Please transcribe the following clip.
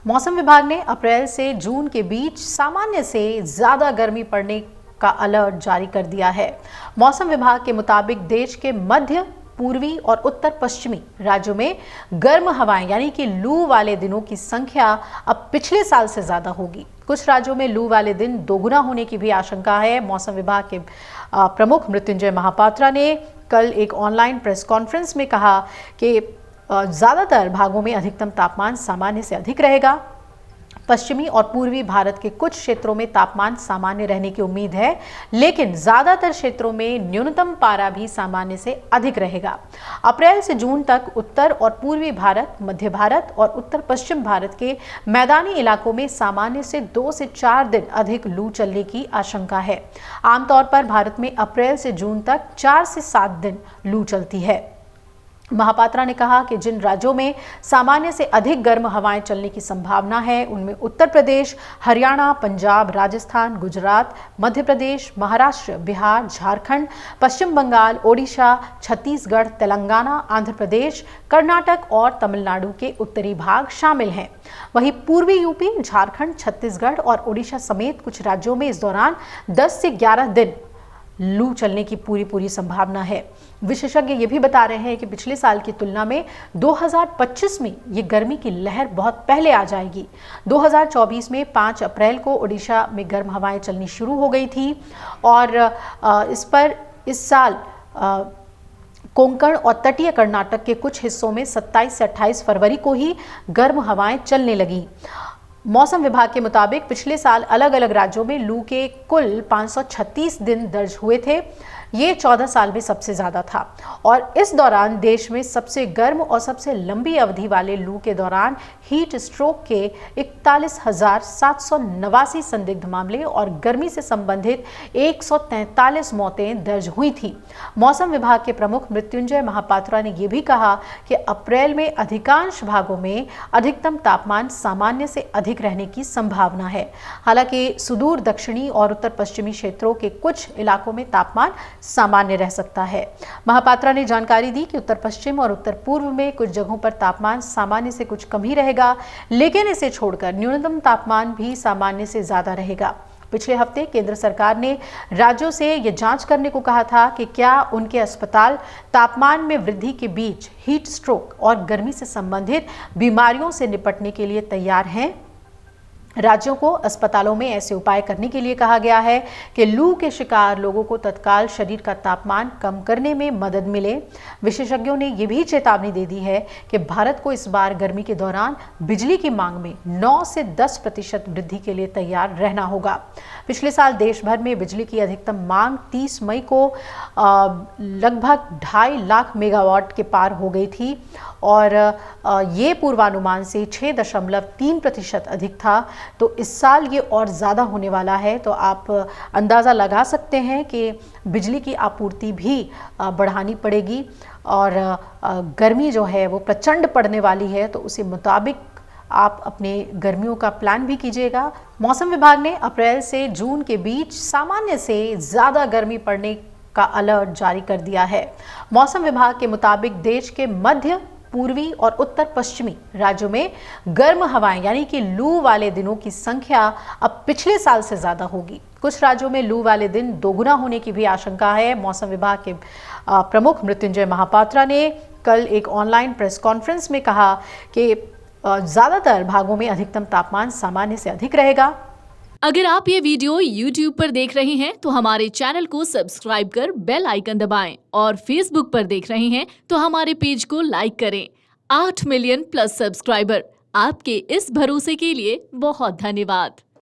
मौसम विभाग ने अप्रैल से जून के बीच सामान्य से ज्यादा गर्मी पड़ने का अलर्ट जारी कर दिया है। मौसम विभाग के मुताबिक देश के मध्य, पूर्वी और उत्तर पश्चिमी राज्यों में गर्म हवाएं यानी कि लू वाले दिनों की संख्या अब पिछले साल से ज्यादा होगी। कुछ राज्यों में लू वाले दिन दोगुना होने की भी आशंका है। मौसम विभाग के प्रमुख मृत्युंजय महापात्रा ने कल एक ऑनलाइन प्रेस कॉन्फ्रेंस में कहा कि ज्यादातर भागों में अधिकतम तापमान सामान्य से अधिक रहेगा। पश्चिमी और पूर्वी भारत के कुछ क्षेत्रों में तापमान सामान्य रहने की उम्मीद है, लेकिन ज्यादातर क्षेत्रों में न्यूनतम पारा भी सामान्य से अधिक रहेगा। अप्रैल से जून तक उत्तर और पूर्वी भारत, मध्य भारत और उत्तर पश्चिम भारत के मैदानी इलाकों में सामान्य से 2 से 4 दिन अधिक लू चलने की आशंका है। आमतौर पर भारत में अप्रैल से जून तक 4 से 7 दिन लू चलती है। महापात्रा ने कहा कि जिन राज्यों में सामान्य से अधिक गर्म हवाएं चलने की संभावना है, उनमें उत्तर प्रदेश, हरियाणा, पंजाब, राजस्थान, गुजरात, मध्य प्रदेश, महाराष्ट्र, बिहार, झारखंड, पश्चिम बंगाल, ओडिशा, छत्तीसगढ़, तेलंगाना, आंध्र प्रदेश, कर्नाटक और तमिलनाडु के उत्तरी भाग शामिल हैं। वहीं पूर्वी यूपी, झारखंड, छत्तीसगढ़ और ओडिशा समेत कुछ राज्यों में इस दौरान 10 से 11 दिन लू चलने की पूरी संभावना है। विशेषज्ञ ये भी बता रहे हैं कि पिछले साल की तुलना में 2025 में ये गर्मी की लहर बहुत पहले आ जाएगी। 2024 में 5 अप्रैल को ओडिशा में गर्म हवाएं चलनी शुरू हो गई थी और इस साल कोंकण और तटीय कर्नाटक के कुछ हिस्सों में 27 से 28 फरवरी को ही गर्म हवाएं चलने लगी। मौसम विभाग के मुताबिक पिछले साल अलग अलग राज्यों में लू के कुल 536 दिन दर्ज हुए थे। ये 14 साल में सबसे ज्यादा था और इस दौरान देश में सबसे गर्म और सबसे लंबी अवधि वाले लू के दौरान हीट स्ट्रोक के 41,789 संदिग्ध मामले और गर्मी से संबंधित 143 मौतें दर्ज हुई थी। मौसम विभाग के प्रमुख मृत्युंजय महापात्रा ने यह भी कहा कि अप्रैल में अधिकांश भागों में अधिकतम तापमान सामान्य से अधिक रहने की संभावना है। हालांकि सुदूर दक्षिणी और उत्तर पश्चिमी क्षेत्रों के कुछ इलाकों में तापमान सामान्य रह सकता है। महापात्रा ने जानकारी दी कि उत्तर पश्चिम और उत्तर पूर्व में कुछ जगहों पर तापमान सामान्य से कुछ कम ही रहेगा, लेकिन इसे छोड़कर न्यूनतम तापमान भी सामान्य से ज्यादा रहेगा। पिछले हफ्ते केंद्र सरकार ने राज्यों से यह जांच करने को कहा था कि क्या उनके अस्पताल तापमान में वृद्धि के बीच हीट स्ट्रोक और गर्मी से संबंधित बीमारियों से निपटने के लिए तैयार हैं। राज्यों को अस्पतालों में ऐसे उपाय करने के लिए कहा गया है कि लू के शिकार लोगों को तत्काल शरीर का तापमान कम करने में मदद मिले। विशेषज्ञों ने यह भी चेतावनी दे दी है कि भारत को इस बार गर्मी के दौरान बिजली की मांग में 9 से 10% वृद्धि के लिए तैयार रहना होगा। पिछले साल देश भर में बिजली की अधिकतम मांग 30 मई को लगभग 2.5 लाख मेगावाट के पार हो गई थी और ये पूर्वानुमान से 6.3% अधिक था। तो इस साल ये और ज़्यादा होने वाला है। तो आप अंदाज़ा लगा सकते हैं कि बिजली की आपूर्ति भी बढ़ानी पड़ेगी और गर्मी जो है वो प्रचंड पड़ने वाली है। तो उसी मुताबिक आप अपने गर्मियों का प्लान भी कीजिएगा। मौसम विभाग ने अप्रैल से जून के बीच सामान्य से ज़्यादा गर्मी पड़ने का अलर्ट जारी कर दिया है। मौसम विभाग के मुताबिक देश के मध्य, पूर्वी और उत्तर पश्चिमी राज्यों में गर्म हवाएं यानी कि लू वाले दिनों की संख्या अब पिछले साल से ज्यादा होगी। कुछ राज्यों में लू वाले दिन दोगुना होने की भी आशंका है। मौसम विभाग के प्रमुख मृत्युंजय महापात्रा ने कल एक ऑनलाइन प्रेस कॉन्फ्रेंस में कहा कि ज्यादातर भागों में अधिकतम तापमान सामान्य से अधिक रहेगा। अगर आप ये वीडियो YouTube पर देख रहे हैं तो हमारे चैनल को सब्सक्राइब कर बेल आइकन दबाएं और Facebook पर देख रहे हैं तो हमारे पेज को लाइक करें। 8 मिलियन प्लस सब्सक्राइबर, आपके इस भरोसे के लिए बहुत धन्यवाद।